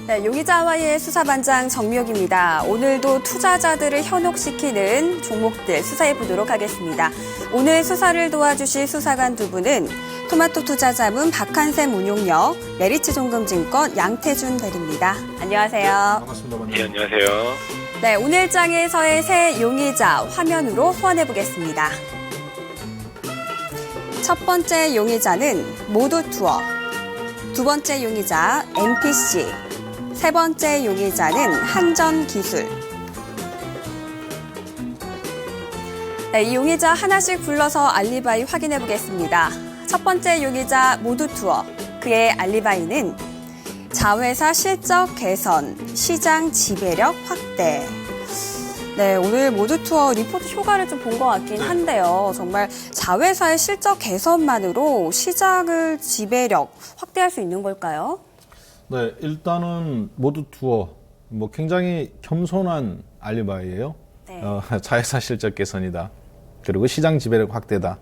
네, 용의자와의 수사반장 정미옥입니다. 오늘도 투자자들을 현혹시키는 종목들 수사해 보도록 하겠습니다. 오늘 수사를 도와주실 수사관 두 분은 토마토 투자자문 박한샘 운용역, 메리츠 종금증권 양태준 대리입니다. 안녕하세요. 반갑습니다. 네, 안녕하세요. 네, 오늘 장에서의 새 용의자 화면으로 소환해 보겠습니다. 첫 번째 용의자는 모두투어, 두 번째 용의자 NPC, 세 번째 용의자는 한전기술. 네, 이 용의자 하나씩 불러서 알리바이 확인해 보겠습니다. 첫 번째 용의자 모두투어, 그의 알리바이는 자회사 실적 개선, 시장 지배력 확대. 네, 오늘 모두투어 리포트 효과를 좀 본 것 같긴 한데요. 정말 자회사의 실적 개선만으로 시장을 지배력 확대할 수 있는 걸까요? 네, 일단은 모두투어 굉장히 겸손한 알리바이예요. 네. 자회사 실적 개선이다. 그리고 시장 지배력 확대다.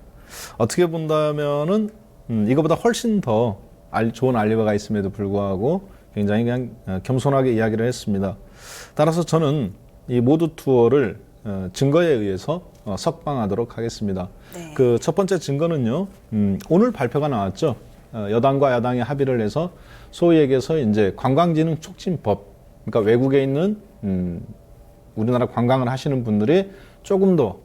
어떻게 본다면은 이거보다 훨씬 더 좋은 알리바이가 있음에도 불구하고 굉장히 그냥 겸손하게 이야기를 했습니다. 따라서 저는 이 모두투어를 증거에 의해서 석방하도록 하겠습니다. 네. 그 첫 번째 증거는요, 오늘 발표가 나왔죠. 여당과 야당이 합의를 해서 소위 얘기해서 이제 관광진흥 촉진법, 그러니까 외국에 있는 우리나라 관광을 하시는 분들이 조금 더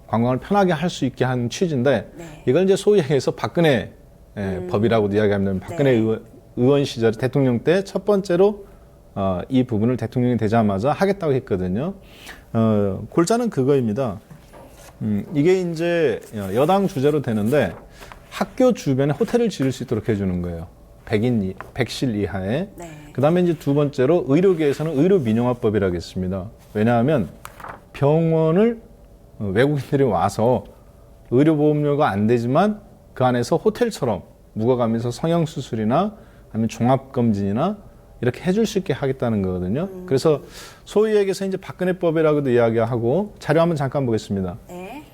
관광을 편하게 할 수 있게 한 취지인데, 네. 이걸 이제 소위 얘기해서 박근혜 법이라고도 이야기하면 박근혜 네. 의원 시절 대통령 때 첫 번째로 이 부분을 대통령이 되자마자 하겠다고 했거든요. 골자는 그거입니다. 이게 이제 여당 주제로 되는데 학교 주변에 호텔을 지을 수 있도록 해주는 거예요. 100실 이하에. 네. 그 다음에 이제 두 번째로 의료계에서는 의료민영화법이라고 했습니다. 왜냐하면 병원을 외국인들이 와서 의료보험료가 안 되지만 그 안에서 호텔처럼 묵어가면서 성형수술이나 아니면 종합검진이나 이렇게 해줄 수 있게 하겠다는 거거든요. 그래서 소위 얘기해서 이제 박근혜법이라고도 이야기하고 자료 한번 잠깐 보겠습니다. 네.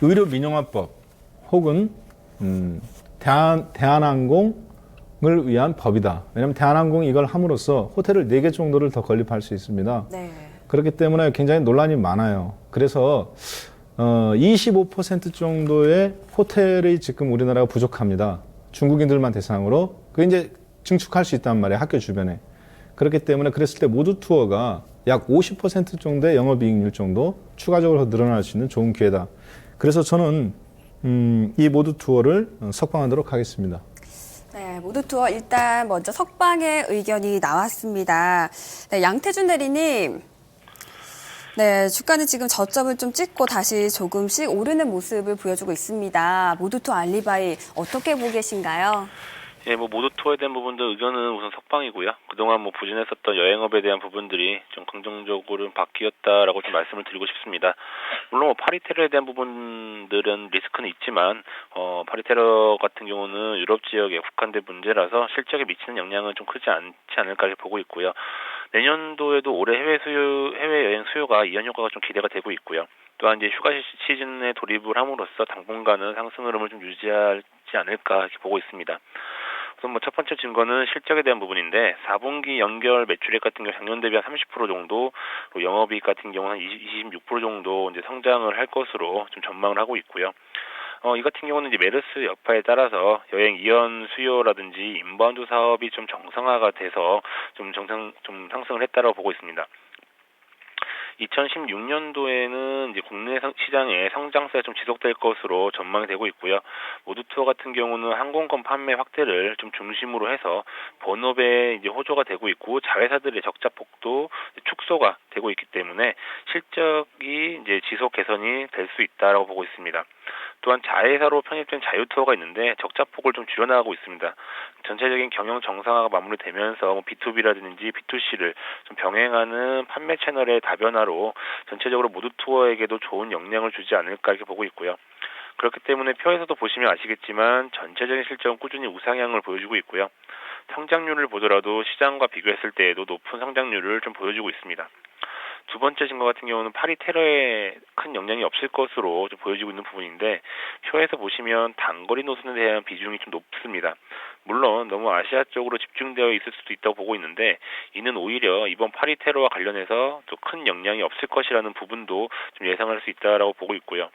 의료민영화법 혹은 대한항공을 위한 법이다. 왜냐하면 대한항공이 이걸 함으로써 호텔을 4개 정도를 더 건립할 수 있습니다. 네. 그렇기 때문에 굉장히 논란이 많아요. 그래서 25% 정도의 호텔이 지금 우리나라가 부족합니다. 중국인들만 대상으로. 그게 이제 증축할 수 있단 말이에요. 학교 주변에. 그렇기 때문에 그랬을 때 모두 투어가 약 50% 정도의 영업이익률 정도 추가적으로 늘어날 수 있는 좋은 기회다. 그래서 저는 이 모두 투어를 석방하도록 하겠습니다. 네, 모두투어 일단 먼저 석방의 의견이 나왔습니다. 네, 양태준 대리님. 네, 주가는 지금 저점을 좀 찍고 다시 조금씩 오르는 모습을 보여주고 있습니다. 모두투어 알리바이 어떻게 보고 계신가요? 예, 모두투어에 대한 부분도 의견은 우선 석방이고요. 그동안 부진했었던 여행업에 대한 부분들이 좀 긍정적으로 바뀌었다라고 좀 말씀을 드리고 싶습니다. 물론 파리테러에 대한 부분들은 리스크는 있지만, 파리테러 같은 경우는 유럽 지역에 국한된 문제라서 실적에 미치는 영향은 좀 크지 않지 않을까 보고 있고요. 내년도에도 올해 해외 여행 수요가 이연 효과가 좀 기대가 되고 있고요. 또한 이제 휴가 시즌에 돌입을 함으로써 당분간은 상승 흐름을 좀 유지하지 않을까 이렇게 보고 있습니다. 우선 첫 번째 증거는 실적에 대한 부분인데 4분기 연결 매출액 같은 경우 작년 대비 한 30% 정도, 영업이익 같은 경우는 한 26% 정도 이제 성장을 할 것으로 좀 전망을 하고 있고요. 이 같은 경우는 이제 메르스 여파에 따라서 여행 이연 수요라든지 인바운드 사업이 좀 정상화가 돼서 좀 상승을 했다라고 보고 있습니다. 2016년도에는 이제 국내 시장의 성장세가 좀 지속될 것으로 전망이 되고 있고요. 모두투어 같은 경우는 항공권 판매 확대를 좀 중심으로 해서 본업에 이제 호조가 되고 있고 자회사들의 적자 폭도 축소가 되고 있기 때문에 실적이 이제 지속 개선이 될 수 있다라고 보고 있습니다. 또한 자회사로 편입된 자유투어가 있는데 적자폭을 좀 줄여나가고 있습니다. 전체적인 경영 정상화가 마무리되면서 B2B라든지 B2C를 좀 병행하는 판매 채널의 다변화로 전체적으로 모두투어에게도 좋은 영향을 주지 않을까 이렇게 보고 있고요. 그렇기 때문에 표에서도 보시면 아시겠지만 전체적인 실적은 꾸준히 우상향을 보여주고 있고요. 성장률을 보더라도 시장과 비교했을 때에도 높은 성장률을 좀 보여주고 있습니다. 두 번째 증거 같은 경우는 파리 테러에 큰 영향이 없을 것으로 좀 보여지고 있는 부분인데 표에서 보시면 단거리 노선에 대한 비중이 좀 높습니다. 물론 너무 아시아 쪽으로 집중되어 있을 수도 있다고 보고 있는데 이는 오히려 이번 파리 테러와 관련해서 또 큰 영향이 없을 것이라는 부분도 좀 예상할 수 있다라고 보고 있고요.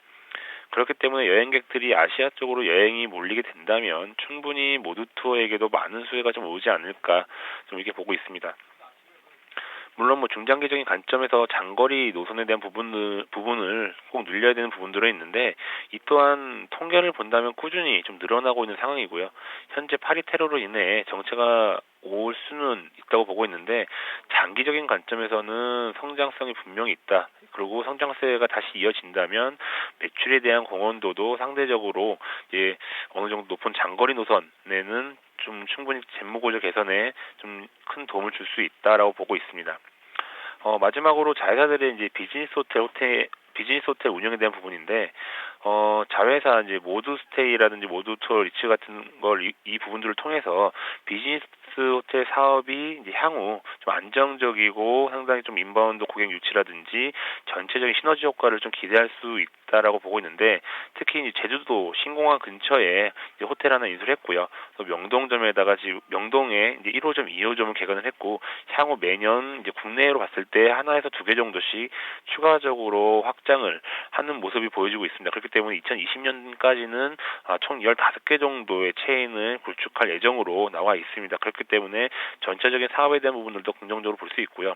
그렇기 때문에 여행객들이 아시아 쪽으로 여행이 몰리게 된다면 충분히 모두 투어에게도 많은 수혜가 좀 오지 않을까 좀 이렇게 보고 있습니다. 물론 뭐 중장기적인 관점에서 장거리 노선에 대한 부분을 꼭 늘려야 되는 부분들은 있는데 이 또한 통계를 본다면 꾸준히 좀 늘어나고 있는 상황이고요. 현재 파리 테러로 인해 정체가 올 수는 있다고 보고 있는데 장기적인 관점에서는 성장성이 분명히 있다. 그리고 성장세가 다시 이어진다면 매출에 대한 공헌도도 상대적으로 이제 어느 정도 높은 장거리 노선에는 좀 충분히 잼무고적 개선에 좀 큰 도움을 줄 수 있다라고 보고 있습니다. 마지막으로 자회사들의 이제 비즈니스 호텔 운영에 대한 부분인데, 자회사 이제 모두 스테이라든지 모두 투어 리츠 같은 걸 이 부분들을 통해서 비즈니스 호텔 사업이 이제 향후 좀 안정적이고 상당히 좀 인바운드 고객 유치라든지 전체적인 시너지 효과를 좀 기대할 수 있다라고 보고 있는데 특히 이제 제주도 신공항 근처에 이제 호텔 하나 인수했고요. 또 명동점에다가 지금 명동에 이제 1호점, 2호점을 개관을 했고 향후 매년 이제 국내로 봤을 때 하나에서 두 개 정도씩 추가적으로 확장을 하는 모습이 보여지고 있습니다. 그렇기 때문에 2020년까지는 총 15개 정도의 체인을 구축할 예정으로 나와 있습니다. 그렇기 때문에 전체적인 사업에 대한 부분들도 긍정적으로 볼 수 있고요.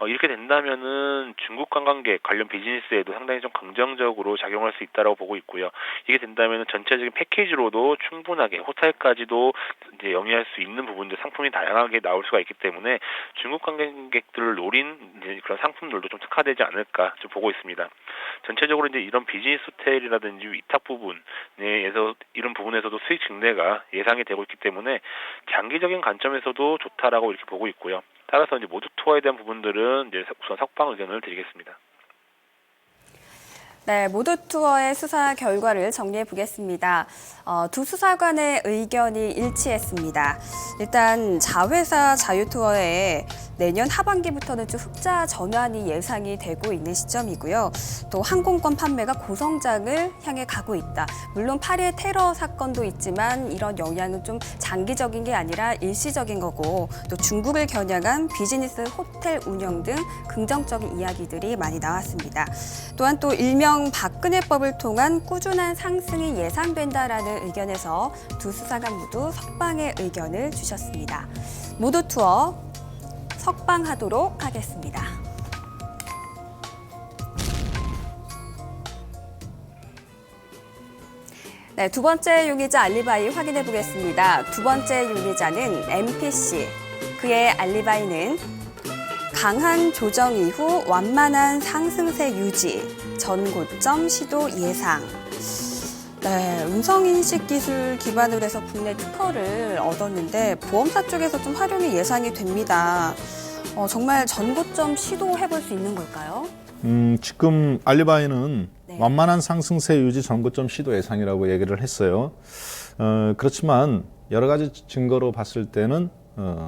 이렇게 된다면은 중국 관광객 관련 비즈니스에도 상당히 좀 긍정적으로 작용할 수 있다라고 보고 있고요. 이게 된다면은 전체적인 패키지로도 충분하게 호텔까지도 이제 영위할 수 있는 부분들 상품이 다양하게 나올 수가 있기 때문에 중국 관광객들을 노린 이제 그런 상품들도 좀 특화되지 않을까 좀 보고 있습니다. 전체적으로 이제 이런 비즈니스 호텔이라든지 위탁 부분에서 이런 부분에서도 수익 증대가 예상이 되고 있기 때문에 장기적인 관점에서도 좋다라고 이렇게 보고 있고요. 따라서 이제 모두 투어에 대한 부분들은 이제 우선 석방 의견을 드리겠습니다. 네, 모두 투어의 수사 결과를 정리해 보겠습니다. 두 수사관의 의견이 일치했습니다. 일단 자회사 자유투어에 내년 하반기부터는 좀 흑자 전환이 예상이 되고 있는 시점이고요. 또 항공권 판매가 고성장을 향해 가고 있다. 물론 파리의 테러 사건도 있지만 이런 영향은 좀 장기적인 게 아니라 일시적인 거고 또 중국을 겨냥한 비즈니스 호텔 운영 등 긍정적인 이야기들이 많이 나왔습니다. 또한 또 일명 박근혜법을 통한 꾸준한 상승이 예상된다라는 의견에서 두 수사관 모두 석방의 의견을 주셨습니다. 모두 투어 석방하도록 하겠습니다. 네, 두 번째 용의자 알리바이 확인해 보겠습니다. 두 번째 용의자는 MPC. 그의 알리바이는 강한 조정 이후 완만한 상승세 유지, 전고점 시도 예상. 네, 음성인식 기술 기반으로 해서 국내 특허를 얻었는데 보험사 쪽에서 좀 활용이 예상이 됩니다. 정말 전고점 시도해볼 수 있는 걸까요? 지금 알리바이는 네. 완만한 상승세 유지 전고점 시도 예상이라고 얘기를 했어요. 그렇지만 여러 가지 증거로 봤을 때는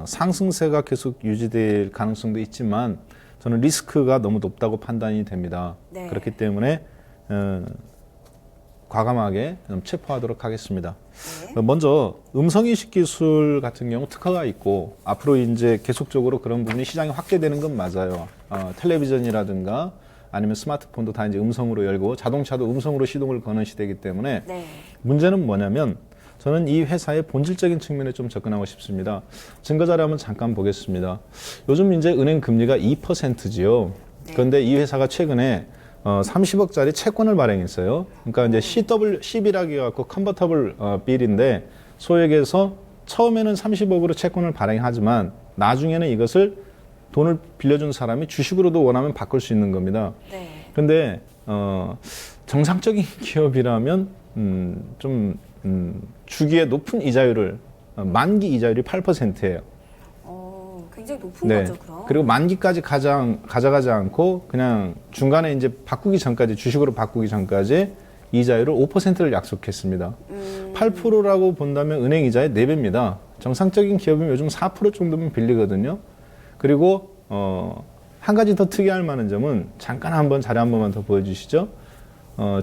상승세가 계속 유지될 가능성도 있지만 저는 리스크가 너무 높다고 판단이 됩니다. 네. 그렇기 때문에 과감하게 체포하도록 하겠습니다. 네. 먼저 음성인식 기술 같은 경우 특허가 있고 앞으로 이제 계속적으로 그런 부분이 시장이 확대되는 건 맞아요. 텔레비전이라든가 아니면 스마트폰도 다 이제 음성으로 열고 자동차도 음성으로 시동을 거는 시대이기 때문에 네. 문제는 뭐냐면 저는 이 회사의 본질적인 측면에 좀 접근하고 싶습니다. 증거자료 한번 잠깐 보겠습니다. 요즘 이제 은행 금리가 2%지요. 네. 그런데 이 회사가 최근에 30억짜리 채권을 발행했어요. 그러니까 이제 CB라고 해갖고 컨버터블 빌인데 소위 얘기해서 처음에는 30억으로 채권을 발행하지만 나중에는 이것을 돈을 빌려준 사람이 주식으로도 원하면 바꿀 수 있는 겁니다. 네. 그런데 정상적인 기업이라면 주기에 높은 이자율을 만기 이자율이 8%예요. 굉장히 높은 네. 거죠, 그럼. 그리고 만기까지 가져가지 않고 그냥 중간에 이제 바꾸기 전까지 주식으로 바꾸기 전까지 이자율을 5%를 약속했습니다. 8%라고 본다면 은행 이자의 4배입니다. 정상적인 기업이면 요즘 4% 정도면 빌리거든요. 그리고 한 가지 더 특이할 만한 점은 잠깐 한번 자료 한 번만 더 보여주시죠.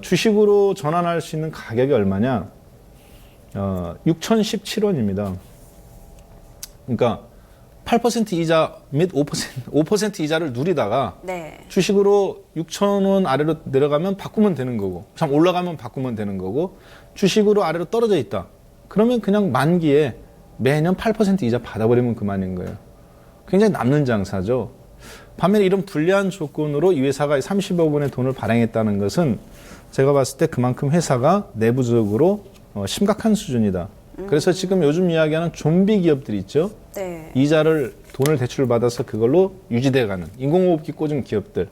주식으로 전환할 수 있는 가격이 얼마냐? 6,017원입니다. 그러니까 8% 이자 및 5% 이자를 누리다가 네. 주식으로 6,000원 아래로 내려가면 바꾸면 되는 거고, 참 올라가면 바꾸면 되는 거고, 주식으로 아래로 떨어져 있다. 그러면 그냥 만기에 매년 8% 이자 받아버리면 그만인 거예요. 굉장히 남는 장사죠. 반면에 이런 불리한 조건으로 이 회사가 30억 원의 돈을 발행했다는 것은 제가 봤을 때 그만큼 회사가 내부적으로 심각한 수준이다. 그래서 지금 요즘 이야기하는 좀비 기업들이 있죠. 네. 이자를 돈을 대출을 받아서 그걸로 유지돼가는 인공호흡기 꽂은 기업들.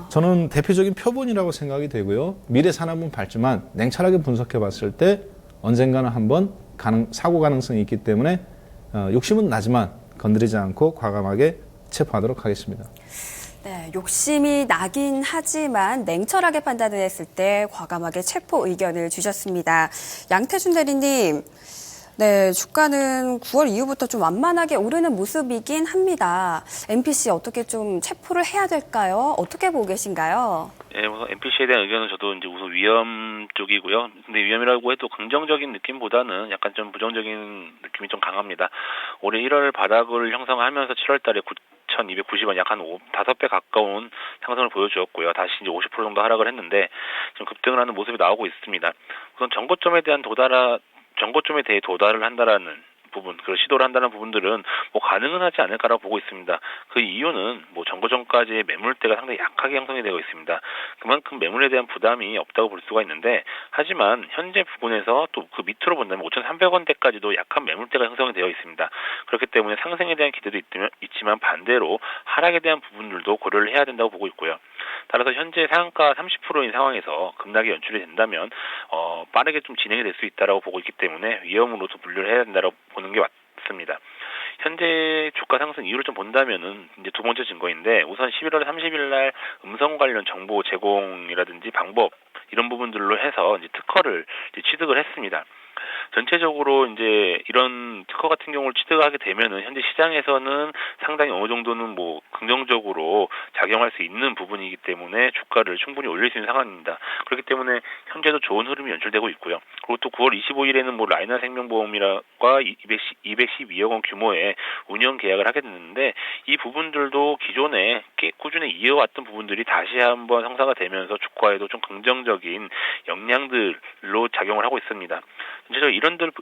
저는 대표적인 표본이라고 생각이 되고요. 미래 산업은 밝지만 냉철하게 분석해 봤을 때 언젠가는 한번 사고 가능성이 있기 때문에 욕심은 나지만 건드리지 않고 과감하게 체포하도록 하겠습니다. 네, 욕심이 나긴 하지만 냉철하게 판단을 했을 때 과감하게 체포 의견을 주셨습니다. 양태준 대리님, 네, 주가는 9월 이후부터 좀 완만하게 오르는 모습이긴 합니다. MPC 어떻게 좀 체포를 해야 될까요? 어떻게 보고 계신가요? 예, 우선 MPC에 대한 의견은 저도 이제 우선 위험 쪽이고요. 근데 위험이라고 해도 긍정적인 느낌보다는 약간 좀 부정적인 느낌이 좀 강합니다. 올해 1월 바닥을 형성하면서 7월 달에 9,290원 약 한 5배 가까운 상승을 보여주었고요. 다시 이제 50% 정도 하락을 했는데 좀 급등을 하는 모습이 나오고 있습니다. 우선 정고점에 대해 도달을 한다라는 부분, 그 시도를 한다는 부분들은 뭐 가능은 하지 않을까라고 보고 있습니다. 그 이유는 뭐 정고점까지의 매물대가 상당히 약하게 형성이 되고 있습니다. 그만큼 매물에 대한 부담이 없다고 볼 수가 있는데, 하지만 현재 부분에서 또 그 밑으로 본다면 5,300원대까지도 약한 매물대가 형성이 되어 있습니다. 그렇기 때문에 상승에 대한 기대도 있지만 반대로 하락에 대한 부분들도 고려를 해야 된다고 보고 있고요. 따라서 현재 상한가 30%인 상황에서 급락이 연출이 된다면 빠르게 좀 진행이 될 수 있다라고 보고 있기 때문에 위험으로도 분류를 해야 된다라고 보는 게 맞습니다. 현재 주가 상승 이유를 좀 본다면은 이제 두 번째 증거인데, 우선 11월 30일 날 음성 관련 정보 제공이라든지 방법 이런 부분들로 해서 이제 특허를 이제 취득을 했습니다. 전체적으로 이제 이런 특허 같은 경우를 취득하게 되면은 현재 시장에서는 상당히 어느 정도는 뭐 긍정적으로 작용할 수 있는 부분이기 때문에 주가를 충분히 올릴 수 있는 상황입니다. 그렇기 때문에 현재도 좋은 흐름이 연출되고 있고요. 그리고 또 9월 25일에는 뭐 라이나 생명보험과 212억 원 규모의 운영 계약을 하게 됐는데, 이 부분들도 기존에 꾸준히 이어왔던 부분들이 다시 한번 성사가 되면서 주가에도 좀 긍정적인 영향들로 작용을 하고 있습니다. 전체적으로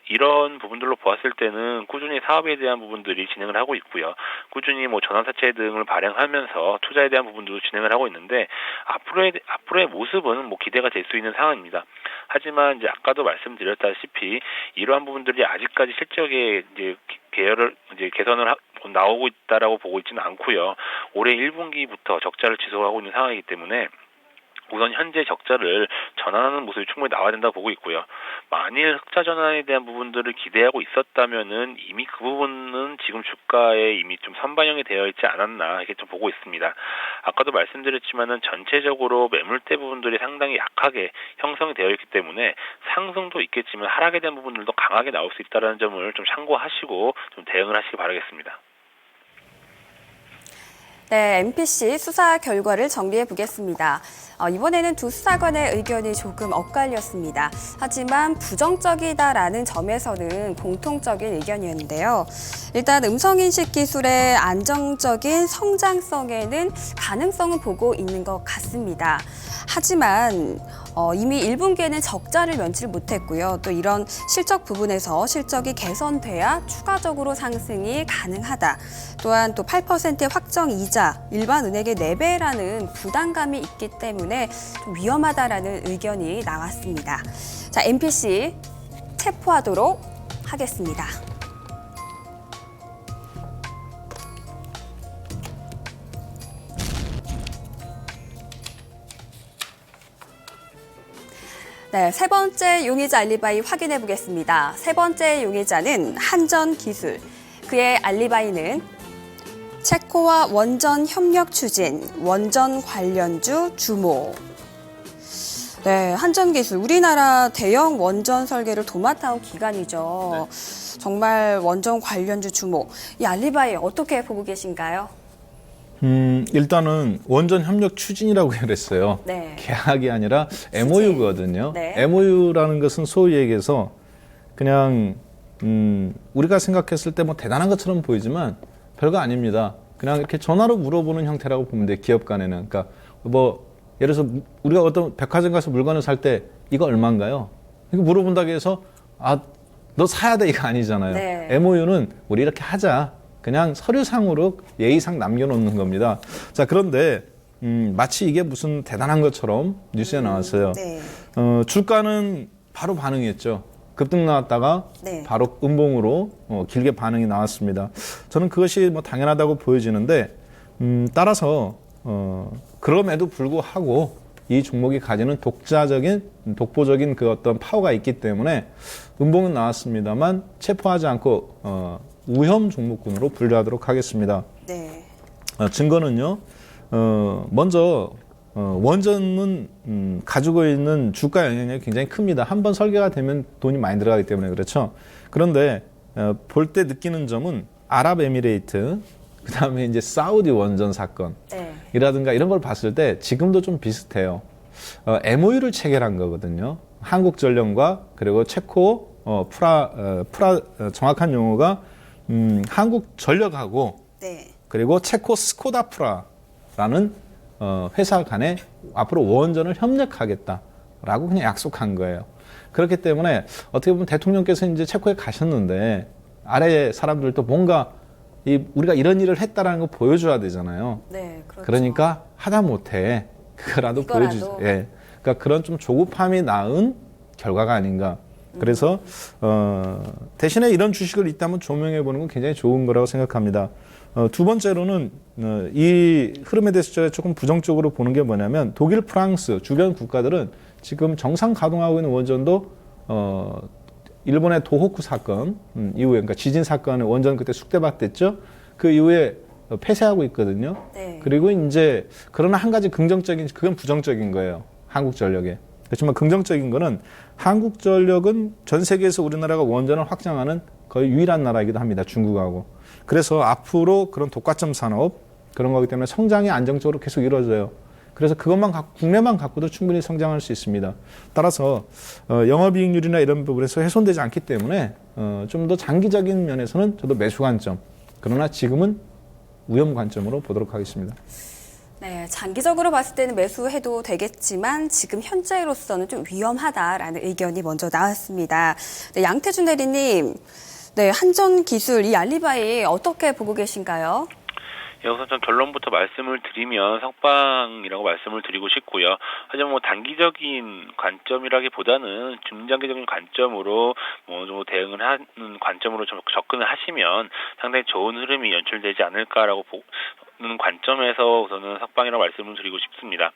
이런 부분들로 보았을 때는 꾸준히 사업에 대한 부분들이 진행을 하고 있고요. 꾸준히 뭐 전환사채 등을 발행하면서 투자에 대한 부분도 진행을 하고 있는데, 앞으로의 모습은 뭐 기대가 될 수 있는 상황입니다. 하지만 이제 아까도 말씀드렸다시피 이러한 부분들이 아직까지 실적에 이제 개선을 나오고 있다라고 보고 있지는 않고요. 올해 1분기부터 적자를 지속하고 있는 상황이기 때문에 우선 현재 적자를 전환하는 모습이 충분히 나와야 된다고 보고 있고요. 만일 흑자 전환에 대한 부분들을 기대하고 있었다면은 이미 그 부분은 지금 주가에 이미 좀 선반영이 되어 있지 않았나 이렇게 좀 보고 있습니다. 아까도 말씀드렸지만은 전체적으로 매물대 부분들이 상당히 약하게 형성이 되어 있기 때문에 상승도 있겠지만 하락에 대한 부분들도 강하게 나올 수 있다는 점을 좀 참고하시고 좀 대응을 하시기 바라겠습니다. 네, MPC 수사 결과를 정리해 보겠습니다. 이번에는 두 수사관의 의견이 조금 엇갈렸습니다. 하지만 부정적이다라는 점에서는 공통적인 의견이었는데요. 일단 음성인식 기술의 안정적인 성장성에는 가능성을 보고 있는 것 같습니다. 하지만 이미 1분기에는 적자를 면치 못했고요. 또 이런 실적 부분에서 실적이 개선돼야 추가적으로 상승이 가능하다. 또한 또 8%의 확정 이자, 일반 은행의 4배라는 부담감이 있기 때문에 좀 위험하다라는 의견이 나왔습니다. 자, MPC 체포하도록 하겠습니다. 네, 세 번째 용의자 알리바이 확인해 보겠습니다. 세 번째 용의자는 한전기술. 그의 알리바이는 체코와 원전 협력 추진, 원전 관련주 주모. 네, 한전기술. 우리나라 대형 원전 설계를 도맡아온 기관이죠. 네. 정말 원전 관련주 주모. 이 알리바이 어떻게 보고 계신가요? 일단은 원전 협력 추진이라고 그랬어요. 네. 계약이 아니라 MOU거든요. 네. MOU라는 것은 소위 얘기해서 그냥 우리가 생각했을 때 뭐 대단한 것처럼 보이지만 별거 아닙니다. 그냥 이렇게 전화로 물어보는 형태라고 보면 돼요. 기업 간에는. 그러니까 뭐 예를 들어서 우리가 어떤 백화점 가서 물건을 살 때 이거 얼마인가요? 이거 물어본다고 해서 너 사야 돼 이거 아니잖아요. 네. MOU는 우리 이렇게 하자. 그냥 서류상으로 예의상 남겨놓는 겁니다. 자, 그런데 마치 이게 무슨 대단한 것처럼 뉴스에 나왔어요. 네. 주가는 바로 반응했죠. 급등 나왔다가 네. 바로 음봉으로 길게 반응이 나왔습니다. 저는 그것이 뭐 당연하다고 보여지는데 따라서 그럼에도 불구하고 이 종목이 가지는 독보적인 그 어떤 파워가 있기 때문에 음봉은 나왔습니다만 체포하지 않고 우혐 종목군으로 분류하도록 하겠습니다. 네. 증거는요. 먼저 원전은 가지고 있는 주가 영향력이 굉장히 큽니다. 한번 설계가 되면 돈이 많이 들어가기 때문에 그렇죠. 그런데 볼 때 느끼는 점은 아랍에미레이트, 그다음에 이제 사우디 원전 사건이라든가 이런 걸 봤을 때 지금도 좀 비슷해요. MOU를 체결한 거거든요. 한국전력과 그리고 체코 정확한 용어가 한국전력하고 네. 그리고 체코 스코다프라라는 회사 간에 앞으로 원전을 협력하겠다라고 그냥 약속한 거예요. 그렇기 때문에 어떻게 보면 대통령께서 이제 체코에 가셨는데 아래 사람들도 뭔가 우리가 이런 일을 했다라는 거 보여줘야 되잖아요. 네, 그렇죠. 그러니까 하다못해 그거라도 보여주세요. 예. 그러니까 그런 좀 조급함이 낳은 결과가 아닌가. 그래서 대신에 이런 주식을 있다면 조명해 보는 건 굉장히 좋은 거라고 생각합니다. 두 번째로는 이 흐름에 대해서 조금 부정적으로 보는 게 뭐냐면 독일, 프랑스 주변 국가들은 지금 정상 가동하고 있는 원전도 일본의 도호쿠 사건 이후에 그러니까 지진 사건에 원전 그때 숙대밭됐죠. 그 이후에 폐쇄하고 있거든요. 네. 그리고 이제 그러나 한 가지 긍정적인 그건 부정적인 거예요. 한국전력에. 그렇지만 긍정적인 거는 한국전력은 전 세계에서 우리나라가 원전을 확장하는 거의 유일한 나라이기도 합니다. 중국하고. 그래서 앞으로 그런 독과점 산업 그런 거기 때문에 성장이 안정적으로 계속 이루어져요. 그래서 그것만 국내만 갖고도 충분히 성장할 수 있습니다. 따라서 영업이익률이나 이런 부분에서 훼손되지 않기 때문에 좀 더 장기적인 면에서는 저도 매수 관점. 그러나 지금은 위험 관점으로 보도록 하겠습니다. 네, 장기적으로 봤을 때는 매수해도 되겠지만 지금 현재로서는 좀 위험하다라는 의견이 먼저 나왔습니다. 네, 양태준 대리님, 네, 한전기술 이 알리바이 어떻게 보고 계신가요? 예, 우선 좀 결론부터 말씀을 드리면 성빵이라고 말씀을 드리고 싶고요. 하지만 뭐 단기적인 관점이라기보다는 중장기적인 관점으로 뭐 정도 대응을 하는 관점으로 좀 접근을 하시면 상당히 좋은 흐름이 연출되지 않을까라고 보는 관점에서 우선은 석방이라고 말씀을 드리고 싶습니다.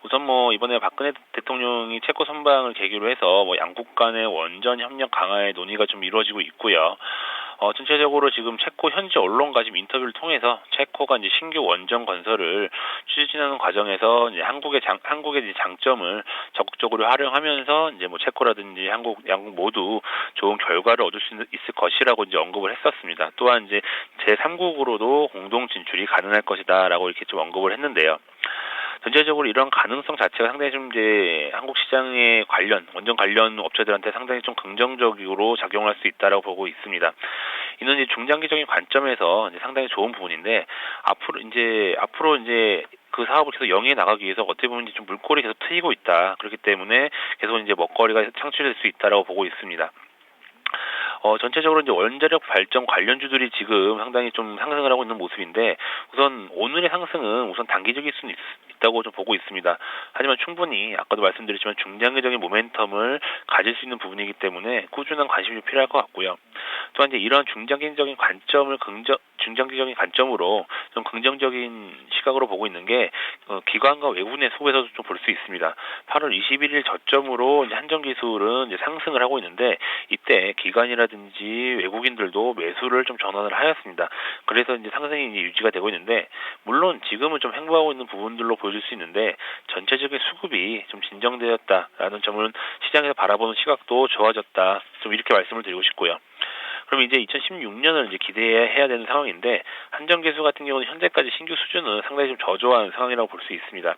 우선 뭐 이번에 박근혜 대통령이 체코 선방을 계기로 해서 뭐 양국 간의 원전 협력 강화의 논의가 좀 이루어지고 있고요. 전체적으로 지금 체코 현지 언론과 지금 인터뷰를 통해서 체코가 이제 신규 원전 건설을 추진하는 과정에서 이제 한국의 장점을 적극적으로 활용하면서 이제 뭐 체코라든지 양국 모두 좋은 결과를 얻을 수 있을 것이라고 이제 언급을 했었습니다. 또한 이제 제3국으로도 공동 진출이 가능할 것이다라고 이렇게 좀 언급을 했는데요. 전체적으로 이런 가능성 자체가 상당히 좀 이제 한국 시장의 원전 관련 업체들한테 상당히 좀 긍정적으로 작용할 수 있다라고 보고 있습니다. 이는 이제 중장기적인 관점에서 이제 상당히 좋은 부분인데 앞으로 이제 그 사업을 계속 영위해 나가기 위해서 어떻게 보면 이제 좀 물꼬리 계속 트이고 있다. 그렇기 때문에 계속 이제 먹거리가 창출될 수 있다라고 보고 있습니다. 전체적으로 이제 원자력 발전 관련주들이 지금 상당히 좀 상승을 하고 있는 모습인데 우선 오늘의 상승은 우선 단기적일 수는 있다고 좀 보고 있습니다. 하지만 충분히 아까도 말씀드렸지만 중장기적인 모멘텀을 가질 수 있는 부분이기 때문에 꾸준한 관심이 필요할 것 같고요. 또한 이제 이런 중장기적인 관점으로 좀 긍정적인 시각으로 보고 있는 게 기관과 외국인의 소에서도 좀 볼 수 있습니다. 8월 21일 저점으로 이제 한전기술은 이제 상승을 하고 있는데 이때 기관이라든지 외국인들도 매수를 좀 전환을 하였습니다. 그래서 이제 상승이 이제 유지가 되고 있는데 물론 지금은 좀 횡보하고 있는 부분들로 보여줄 수 있는데 전체적인 수급이 좀 진정되었다라는 점은 시장에서 바라보는 시각도 좋아졌다. 좀 이렇게 말씀을 드리고 싶고요. 그럼 이제 2016년을 이제 기대해야 되는 상황인데 한전기술 같은 경우는 현재까지 신규 수주는 상당히 좀 저조한 상황이라고 볼 수 있습니다.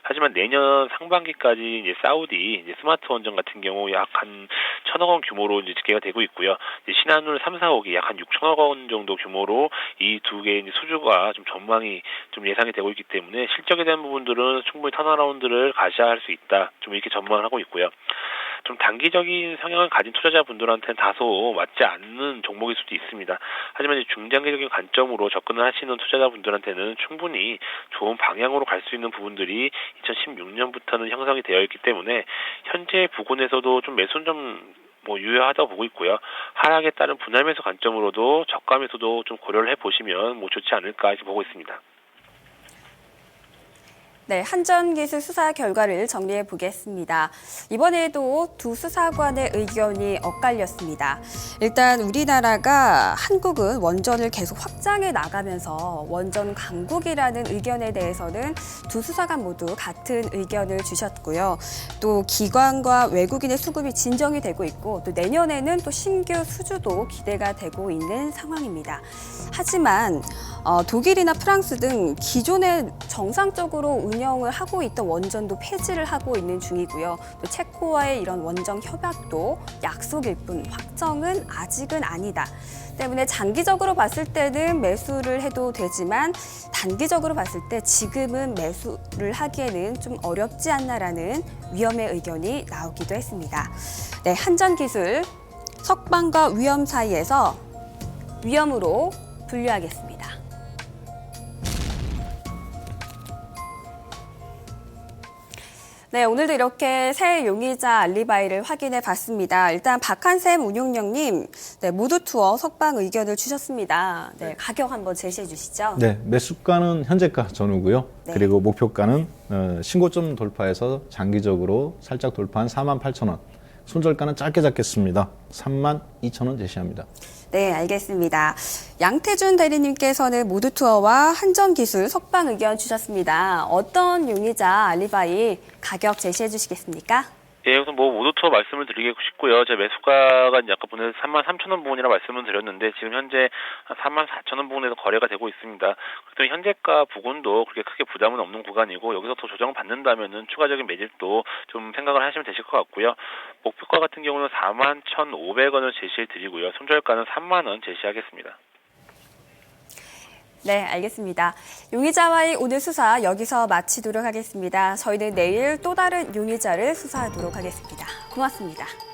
하지만 내년 상반기까지 이제 사우디 이제 스마트 원전 같은 경우 약 한 1,000억 원 규모로 이제 집계가 되고 있고요. 이제 신한울 3, 4호기 약 한 6천억 원 정도 규모로 이 두 개의 수주가 좀 전망이 좀 예상이 되고 있기 때문에 실적에 대한 부분들은 충분히 턴어라운드를 가셔야 할 수 있다. 좀 이렇게 전망을 하고 있고요. 좀 단기적인 성향을 가진 투자자분들한테는 다소 맞지 않는 종목일 수도 있습니다. 하지만 이제 중장기적인 관점으로 접근을 하시는 투자자분들한테는 충분히 좋은 방향으로 갈 수 있는 부분들이 2016년부터는 형성이 되어 있기 때문에 현재 부근에서도 좀 매수는 좀 유효하다고 보고 있고요. 하락에 따른 분할 매수 관점으로도 저가 매수도 좀 고려를 해보시면 좋지 않을까 이렇게 보고 있습니다. 네, 한전기술 수사 결과를 정리해 보겠습니다. 이번에도 두 수사관의 의견이 엇갈렸습니다. 일단 우리나라가 한국은 원전을 계속 확장해 나가면서 원전 강국이라는 의견에 대해서는 두 수사관 모두 같은 의견을 주셨고요. 또 기관과 외국인의 수급이 진정이 되고 있고 또 내년에는 또 신규 수주도 기대가 되고 있는 상황입니다. 하지만 독일이나 프랑스 등 기존에 정상적으로 운영을 하고 있던 원전도 폐지를 하고 있는 중이고요. 또 체코와의 이런 원전 협약도 약속일 뿐 확정은 아직은 아니다. 때문에 장기적으로 봤을 때는 매수를 해도 되지만 단기적으로 봤을 때 지금은 매수를 하기에는 좀 어렵지 않나라는 위험의 의견이 나오기도 했습니다. 네, 한전기술 석방과 위험 사이에서 위험으로 분류하겠습니다. 네, 오늘도 이렇게 새 용의자 알리바이를 확인해 봤습니다. 일단 박한샘 운용령님, 네, 모두 투어 석방 의견을 주셨습니다. 네, 가격 한번 제시해 주시죠. 네, 매수가는 현재가 전후고요. 네. 그리고 목표가는 신고점 돌파해서 장기적으로 살짝 돌파한 48,000원. 손절가는 짧게 잡겠습니다. 32,000원 제시합니다. 네, 알겠습니다. 양태준 대리님께서는 모두 투어와 한전기술 석방 의견 주셨습니다. 어떤 용의자 알리바이 가격 제시해 주시겠습니까? 예, 우선 모두 투어 말씀을 드리고 싶고요. 제 매수가가 아까 보내서 33,000원 부분이라 말씀을 드렸는데 지금 현재 34,000원 부분에서 거래가 되고 있습니다. 그렇다면 현재가 부근도 그렇게 크게 부담은 없는 구간이고 여기서 더 조정을 받는다면은 추가적인 매집도 좀 생각을 하시면 되실 것 같고요. 목표가 같은 경우는 41,500원을 제시해 드리고요. 손절가는 3만원 제시하겠습니다. 네, 알겠습니다. 용의자와의 오늘 수사 여기서 마치도록 하겠습니다. 저희는 내일 또 다른 용의자를 수사하도록 하겠습니다. 고맙습니다.